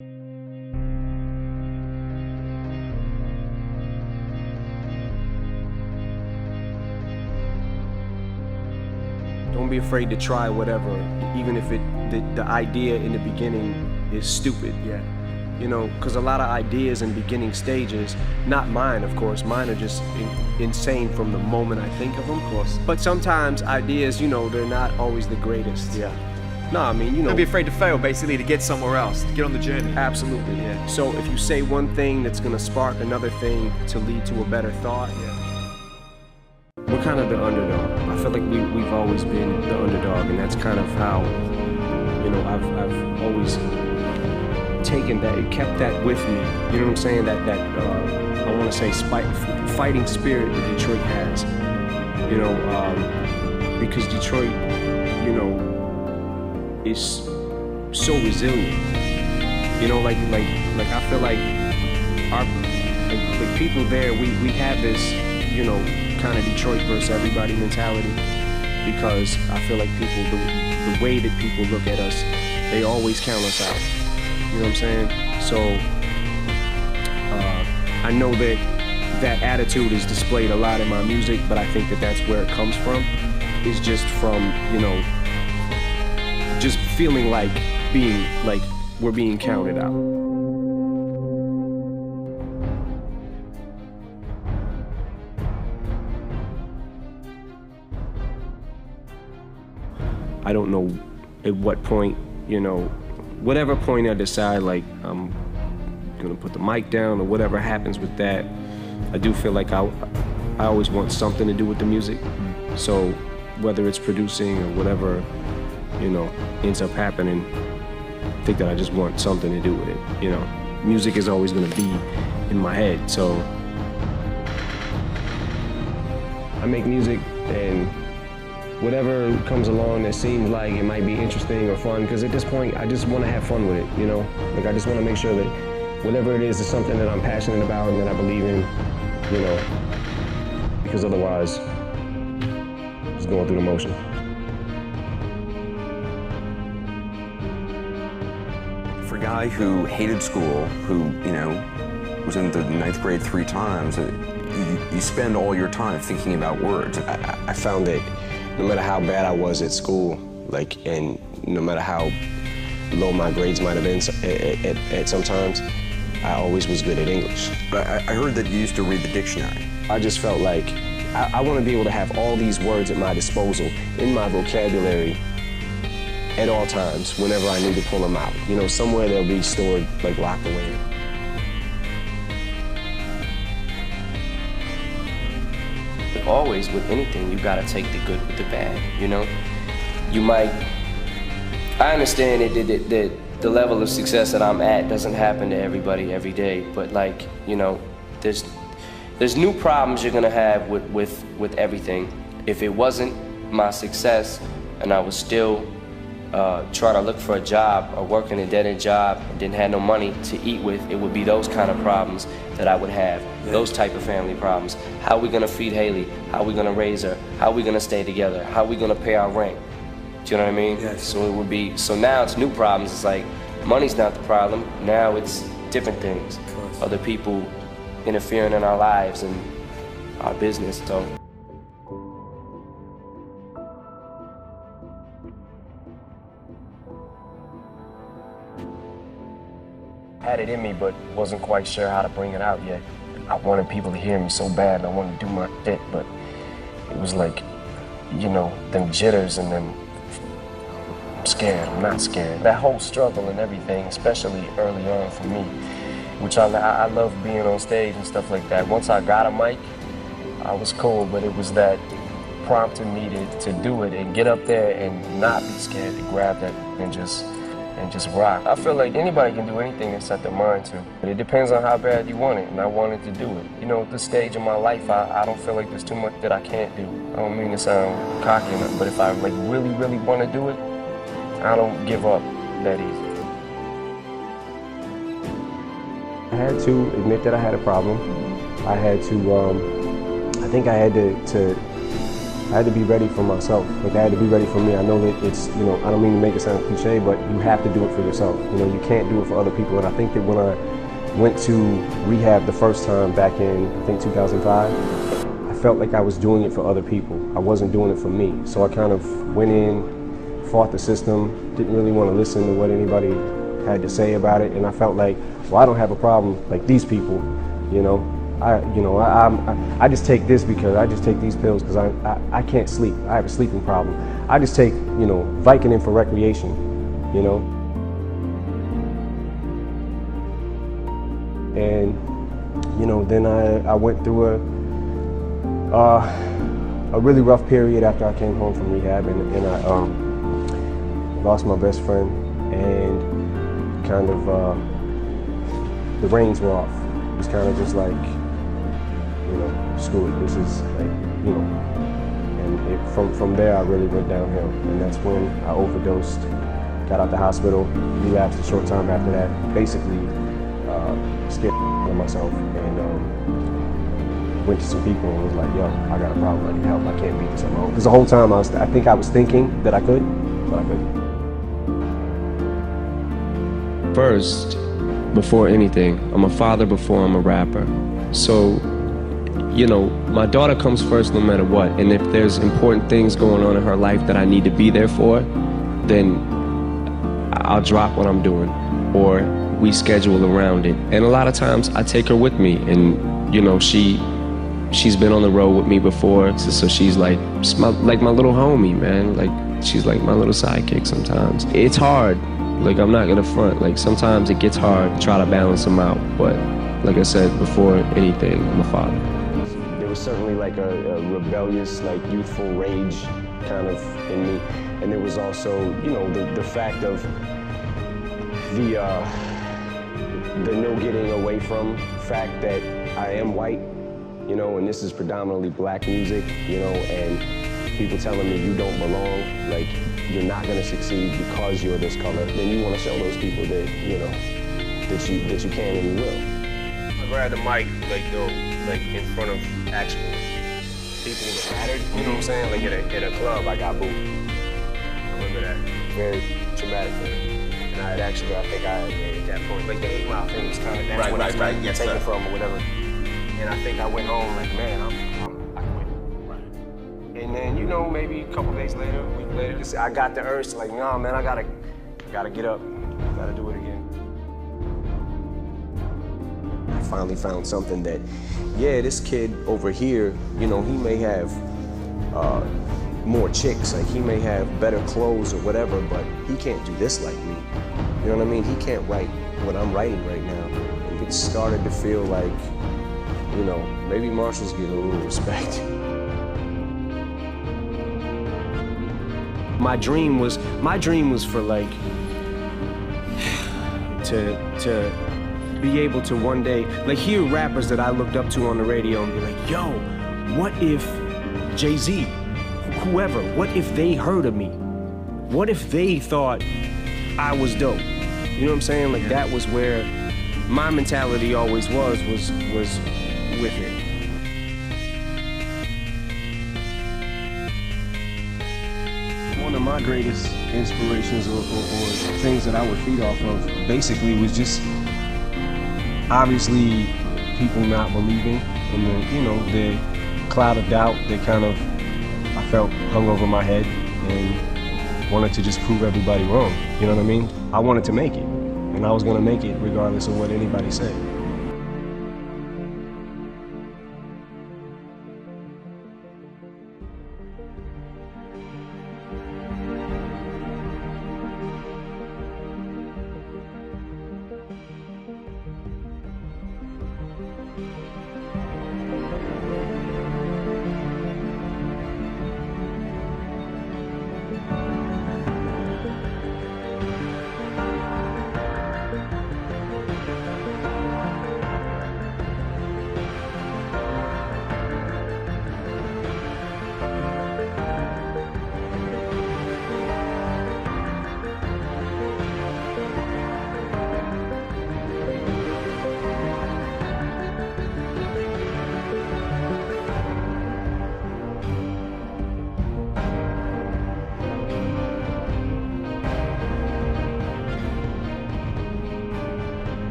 Don't be afraid to try whatever, even if the idea in the beginning is stupid. Yeah. You know, because a lot of ideas in beginning stages, not mine, of course, mine are just insane from the moment I think of them. Of course. But sometimes ideas, you know, they're not always the greatest. Yeah. No, I mean, you know. Don't be afraid to fail, basically, to get somewhere else, to get on the journey. Absolutely. Yeah. So if you say one thing, that's gonna spark another thing to lead to a better thought. Yeah. We're kind of the underdog. I feel like we've always been the underdog, and that's kind of how, you know, I've always taken that, kept that with me. You know what I'm saying? That I want to say fighting spirit that Detroit has. You know, because Detroit, you know, is so resilient. You know, like I feel like our like people there, we have this, you know, kind of Detroit versus everybody mentality, because I feel like people, the way that people look at us, they always count us out. You know what I'm saying? So I know that attitude is displayed a lot in my music, but I think that's where it comes from. Is just from, you know, just feeling like we're being counted out. I don't know at what point, you know, whatever point I decide, like, I'm gonna put the mic down or whatever happens with that, I do feel like I always want something to do with the music. So whether it's producing or whatever, you know, ends up happening, I think that I just want something to do with it, you know. Music is always gonna be in my head, so I make music and whatever comes along that seems like it might be interesting or fun, because at this point, I just want to have fun with it, you know? Like, I just want to make sure that whatever it is something that I'm passionate about and that I believe in, you know, because otherwise, just going through the motion. For a guy who hated school, who, you know, was in the 9th grade 3 times, you spend all your time thinking about words. I found that no matter how bad I was at school, like, and no matter how low my grades might have been at sometimes, I always was good at English. I heard that you used to read the dictionary. I just felt like I want to be able to have all these words at my disposal in my vocabulary at all times, whenever I need to pull them out. You know, somewhere they'll be stored, like, locked away. Always, with anything, you gotta take the good with the bad, you know? You might, I understand that the level of success that I'm at doesn't happen to everybody every day, but, like, you know, there's new problems you're gonna have with everything. If it wasn't my success and I was still trying to look for a job or working a dead-end job and didn't have no money to eat with, it would be those kind of problems that I would have, those type of family problems. How are we gonna feed Haley? How are we gonna raise her? How are we gonna stay together? How are we gonna pay our rent? Do you know what I mean? Yes. So it would be, so now it's new problems. It's like, money's not the problem. Now it's different things. Other people interfering in our lives and our business, so. Had it in me, but wasn't quite sure how to bring it out yet. I wanted people to hear me so bad, and I wanted to do my shit, but it was like, you know, them jitters and then I'm scared, I'm not scared. That whole struggle and everything, especially early on for me, which I love being on stage and stuff like that. Once I got a mic, I was cool, but it was that prompting me to do it and get up there and not be scared to grab that and just rock. I feel like anybody can do anything they set their mind to. But it depends on how bad you want it, and I wanted to do it. You know, at this stage of my life, I don't feel like there's too much that I can't do. I don't mean to sound cocky enough, but if I like really, really want to do it, I don't give up that easy. I had to admit that I had a problem. I had to, I think I had to I had to be ready for myself. Like I had to be ready for me. I know that it's, you know, I don't mean to make it sound cliche, but you have to do it for yourself. You know, you can't do it for other people. And I think that when I went to rehab the first time back in, I think 2005, I felt like I was doing it for other people. I wasn't doing it for me. So I kind of went in, fought the system, didn't really want to listen to what anybody had to say about it. And I felt like, well, I don't have a problem like these people, you know. I just take this because I just take these pills because I can't sleep. I have a sleeping problem. I just take, you know, Vicodin for recreation, you know. And, you know, then I went through a really rough period after I came home from rehab, and I lost my best friend, and kind of the reins were off. It was kind of just like, you know, screw it, this is like, you know, and from there I really went downhill, and that's when I overdosed, got out the hospital, relapsed a short time after that, basically scared of myself, and went to some people and was like, yo, I got a problem, I need help, I can't beat this on my own. Because the whole time I think I was thinking that I could, but I couldn't. First, before anything, I'm a father before I'm a rapper. So, you know, my daughter comes first no matter what, and if there's important things going on in her life that I need to be there for, then I'll drop what I'm doing, or we schedule around it. And a lot of times I take her with me, and you know, she's been on the road with me before, so she's like my little homie, man. Like she's like my little sidekick sometimes. It's hard, like I'm not gonna front, like sometimes it gets hard to try to balance them out, but like I said, before anything, I'm a father. There was certainly like a rebellious, like youthful rage kind of in me. And there was also, you know, the fact of the no getting away from fact that I am white, you know, and this is predominantly black music, you know, and people telling me you don't belong, like you're not gonna succeed because you're this color. Then you want to show those people that, you know, that you can and you will. I grabbed the mic, like, yo, like in front of actual people that mattered, you know what I'm saying? Like at a club, I got booed. I remember that. Very traumatic for me. And I think at that point, like the 8 Mile thing was kind of, that's when I was taken from or whatever. And I think I went home like, man, I quit. Right. And then, you know, maybe a couple days later, a week later, I got the urge to like, nah, man, I gotta get up, gotta do it again. I finally found something that, yeah, this kid over here, you know, he may have more chicks, like he may have better clothes or whatever, but he can't do this like me. You know what I mean? He can't write what I'm writing right now. And it started to feel like, you know, maybe Marshalls get a little respect. My dream was for like, to be able to one day, like hear rappers that I looked up to on the radio and be like, yo, what if Jay-Z, whoever, what if they heard of me? What if they thought I was dope? You know what I'm saying? Like that was where my mentality always was with it. One of my greatest inspirations or things that I would feed off of basically was just obviously people not believing, and then, you know, the cloud of doubt that kind of I felt hung over my head, and wanted to just prove everybody wrong. You know what I mean? I wanted to make it, and I was gonna make it regardless of what anybody said.